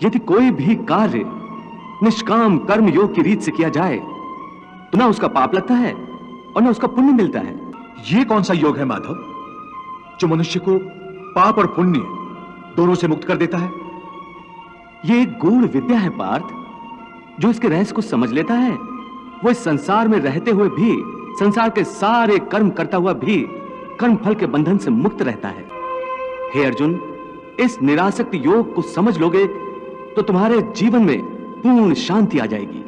यदि कोई भी कार्य निष्काम कर्म योग की रीत से किया जाए तो ना उसका पाप लगता है और ना उसका पुण्य मिलता है। ये कौन सा योग है माधव जो मनुष्य को पाप और पुण्य दोनों से मुक्त कर देता है? ये एक गूढ़ विद्या है पार्थ। जो इसके रहस्य को समझ लेता है वो इस संसार में रहते हुए भी, संसार के सारे कर्म करता हुआ भी कर्म फल के बंधन से मुक्त रहता है। हे अर्जुन, इस निरासक्त योग को समझ लोगे तो तुम्हारे जीवन में पूर्ण शांति आ जाएगी।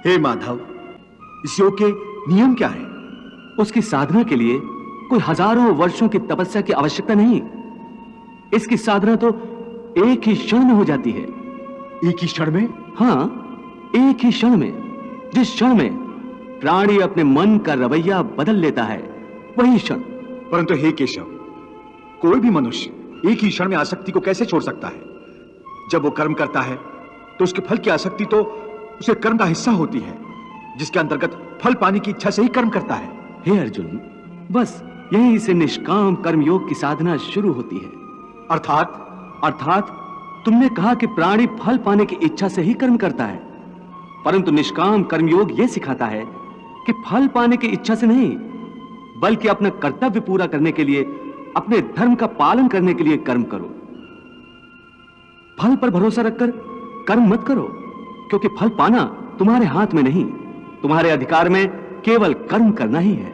हे माधव, इस योग के नियम क्या है? उसकी साधना के लिए कोई हजारों वर्षों की तपस्या की आवश्यकता नहीं। इसकी साधना तो एक ही क्षण में हो जाती है। एक ही क्षण में? हाँ, एक ही क्षण में। जिस क्षण में प्राणी अपने मन का रवैया बदल लेता है वही क्षण। परंतु हे केशव, कोई भी मनुष्य एक ही क्षण में आसक्ति को कैसे छोड़ सकता है? जब वो कर्म करता है तो उसके फल की आसक्ति तो उसे कर्म का हिस्सा होती है, जिसके अंतर्गत फल पाने की इच्छा से ही कर्म करता है। हे अर्जुन, बस यहीं से निष्काम कर्मयोग की साधना शुरू होती है। अर्थात तुमने कहा कि प्राणी फल पाने की इच्छा से ही कर्म करता है, परंतु निष्काम कर्मयोग यह सिखाता है कि फल पाने की इच्छा से नहीं, बल्कि अपना कर्तव्य पूरा करने के लिए, अपने धर्म का पालन करने के लिए कर्म करो। फल पर भरोसा रखकर कर्म मत करो, क्योंकि फल पाना तुम्हारे हाथ में नहीं, तुम्हारे अधिकार में केवल कर्म करना ही है।